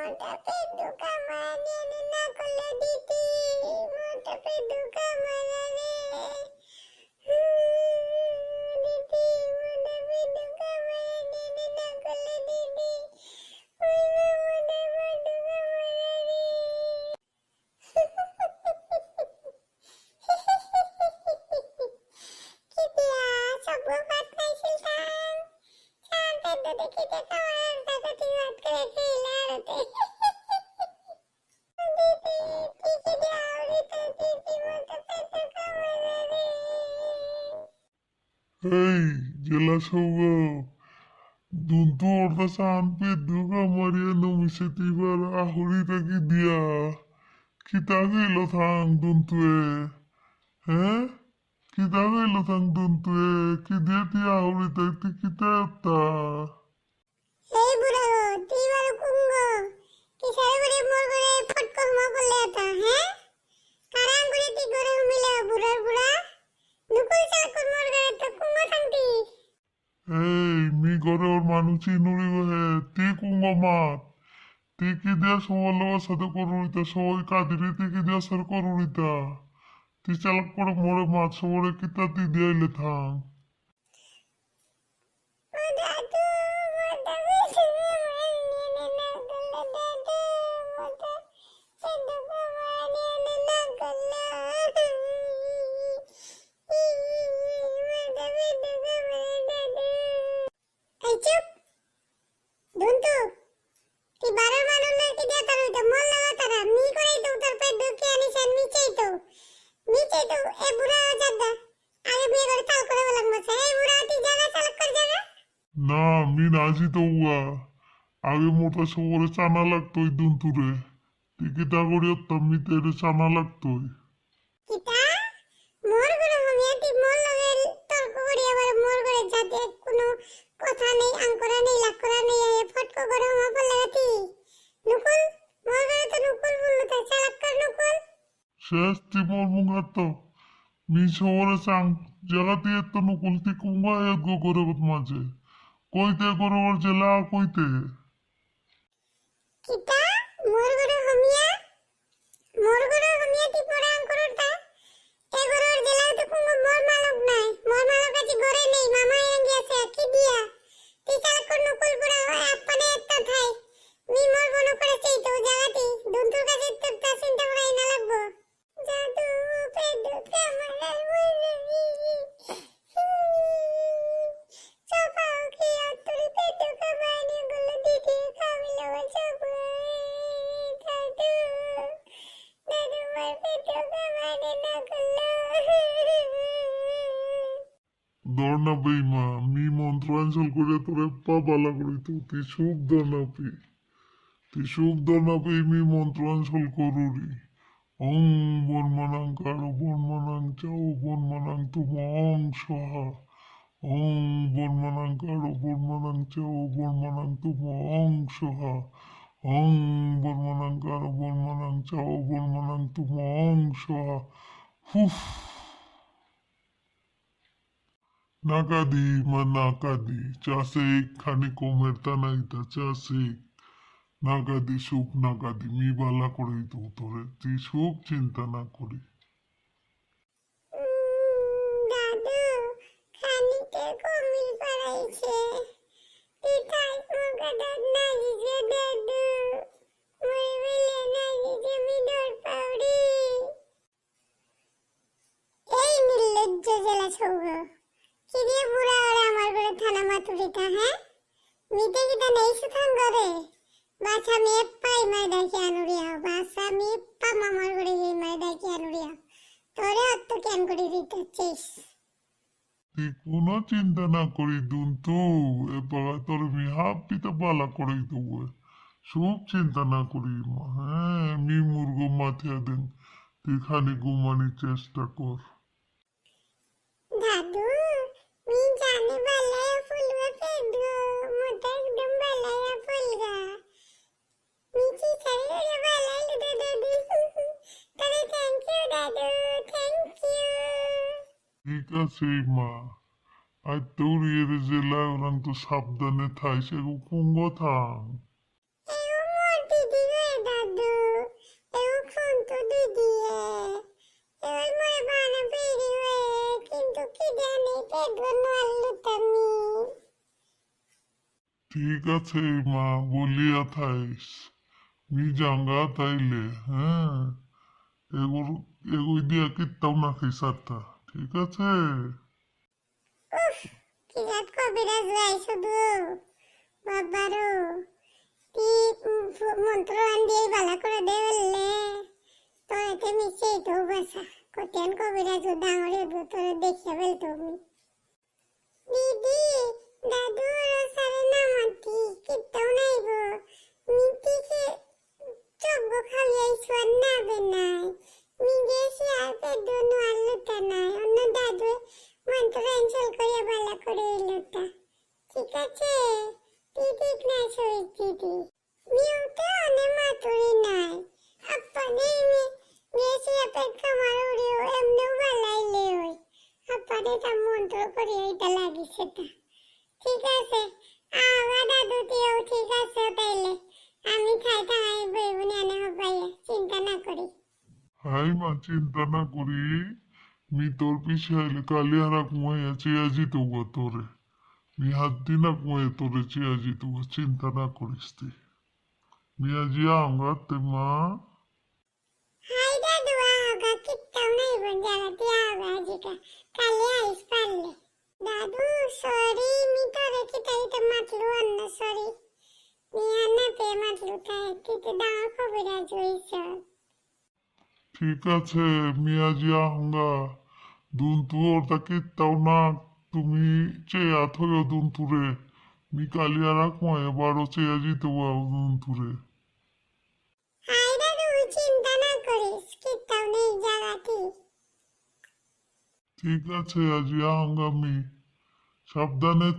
মোটা পেট দুকা মারা নিয়ে না করলে দিদি মোটা পেট দুকা মারা রে দিদি মোটা পেট দুকা মারা নিয়ে না করলে দিদি ওই মোটা পেট দুকা মারা রে কি দিয়া সব ভাত খাইছিল তান পেট দেখি দেখা আর দাদা তুই ভাত করে খেলা রে এই জেলা সৌগ দুন্তু orta sampe duga maria no misetibar ahuri taki dia kita gelo thang duntu e kita gelo thang duntu e ki dia ti ahuri taki kita ta এই বুড়া তুই বড় কুঙ্গ কি সারে বড় মোর করে ফটকো মা বলে আতা হ্যাঁ কারাম করে তি করে মিলা বুড়া বুড়া নুকুল চাল কোন মোর করে তো কুঙ্গ থাংতি এই mi gore or manuchi nuri he ti kungo mat ti ki dia sowalo sade korurita soi kadiri ti ki dia sar korurita ti chalak pore more mat sowore kita ti dia ile thang ও দাদু মোটা বেশি মারনি না করলে দাদু মোটা পেট দুকা মারনি না করলে মোটা পেট দুকা মারনি দাদু এই চুপ দুন্তু তুই বারো মানুষ না কি দিয়া তার হইতো মন লাগা তারা মি করেই তো তোর পেট ঢুকে আনিস আর নিচেই তো এ বুড়া জাদা আগে বিয়ে করে তাল করে বলাম বসে এই বুড়া তুই জায়গা চালক কর জায়গা না mi naji to uwa আগে মোটা সবরে চানা লাগতো ওই দুন্তুরে টিকিটা করি তুমি তেরে চানা লাগতো কিতা মোর করে হমিয়া তুই মোর লগে তর্ক করি আবার মোর করে যাতে কোনো কথা নেই আঙ্করা নেই লাকরা নেই এ ফটকো করে হমা পড় লাগাতি নুকুল মোর করে তো নুকুল বললো তাই চালাক কর নুকুল শেষ তিমর মুগাতো মি সবরে চাং জাগাতে তো নকুলতি কুঙ্গা এক গো করে মাঝে কইতে করে ওর জেলা কইতে কিতা মোর করে হমিয়া তুই পড়া আঙ্করটা এ গরুর জেলাও তো কোনো মোর মালক নাই মোর মালক আছে ঘরে নেই মামা এঙ্গি আছে কি দিয়া তুই চালাক কর নুকুল পুরা হয় আপনে একটা থাই মি মোর বন করেছে তো জাগাতি দুন্তুর কাছে তোর তা চিন্তা করাই না লাগবো জাদু পেট দুকা মারার বইরে চাপাও কি আর তোর পেট দুকা মারানি গুলো দিদি খাবিলো চাপা দাদু দাদু মার পেট দুকা মারানি না করলো দর্ণা বেইমা মি মন্ত্রাঞ্চল করে তোরে পা বালা করিত তুই সুখ দর্ণা পেই মি মন্ত্রাঞ্চল করুরি ওং বনমানাং কারো বনমানাং চাও বনমানাং তুম অং সহা ওং বনমানাং কারো বনমানাং চাও বনমানাং তুম অং সহা ওং বনমানাং কারো বনমানাং চাও বনমানাং তুম অং সহা হুফ নাকাদি মা নাকাদি চাষে খানি কমেরতা নাইতা চাষে নাকাদি সুখ নাকাদি মি বালা করেই তো তোরে তুই সুখ চিন্তা না করি দাদু খানিতে কমিল পারাইছে তুই তাই মুখে দাঁত না দিছে দাদু মই বলে না দিছে মি ডর পাউরি এই নির্লজ্জ জেলা ছৌগ কি দিয়ে বুড়া ওরা আমার করে থানা মাতুরিতা হ্যাঁ মিতে কিটা নেই সুথান করে বাছা মেয়ে পাই মাই ডাকি আনুরিয়া বাছা মেয়ে পা মামার করে এই মাই ডাকি আনুরিয়া তোরে অত কেন করে দিতেছিস তুই কোনো চিন্তা না করি দুন্তু এবার তোর মি হাফ পিতা বালা করেই দেবো সুখ চিন্তা না করি মা হ্যাঁ মি মুরগো মাথিয়া দেন তুই খালি ঘুমানির চেষ্টা কর দাদু মি জানি বালায়া ফুলবা পেদু মোটা একদম বালায়া ফুলগা মিচি সারি রে বালাই দাদু তবে থ্যাংক ইউ দাদু থ্যাংক ইউ ঠিক আছে মা আর তোর এর জেলায় ওরাং তো সাবধানে থাই সে কুঙ্গ থাং এও মোর দিদি জানি পেটবন আলুতামি। ঠিক আছে মা বলিয়া থাইস মি জাঙ্গা তাইলে হ্যাঁ এগুলো এগুই দিয়া কিত্তাও না খাইসারটা ঠিক আছে উফ, কি রাত কবিরাজ ভাই শুধু বাবারও তি মন্ত্র আন দিয়ে বালা করে দে বললে তোরাতে মিশে তো বাসা কতিয়ান কবিরাজ ডাঙরে তোরে দেখিয়া বেল তুমি দিদি দাদু সারে নামাতি কিত্তাও নাইব মিটিকে চব্ব খাইয়াই সোয়ার না বেনাই মি গেছি আর পেটবন আলুতা নাই অন্য দাদু মন্ত্র এনসেল করিয়া বালা করে এলোটা ঠিক আছে তুই ঠিক না সই দিদি মিউতে অনে মাতুরি নাই আপনে মে গেছি আপের কামার উড়িও এমনেও বালাইলে ওই আপনে তা মন্ত্র করিয়া এটা লাগিছে তা ঠিক আছে আবার দাদু তুইও ঠিক আছে তাইলে আমি খাই থাই বইবুনি আনে হবাইয়া চিন্তা না করি হাই মা চিন্তা না করি মি তোর পিছে আইলে কালিয়ারা কুমাইয়া চেয়া জিতুগা তোরে মি হাত দিনা কুমাইয়া তোরে চেয়া জিতুগা চিন্তা না করিস তুই মিয়া জিয়া আঙ্গাতে মা হাই দাদু আগা কিত্তাও নাই বোন জাগাতে আগা জিকা কালে আইস পারলে দাদু সরি মি তোরে কিতাইতে মাতলু অন্য সরি মি আন্না পে মাতলু তাই তুই তো ডাঙর কবিরাজ হইছ ঠিক আছে মিয়া জিয়া হাঙ্গা দুন তুর তা কিত্তাও না তুমি চেয়া থয়ো দুন তুরে মি কালিয়ারা কুমাইয়া বারো চেয়া জিতুগা দুন তুরে হাই দাদু চিন্তা না করিস কিত্তাও নেই জাগাতি ঠিক আছে আজিয়া হাঙ্গা মি সাবধানে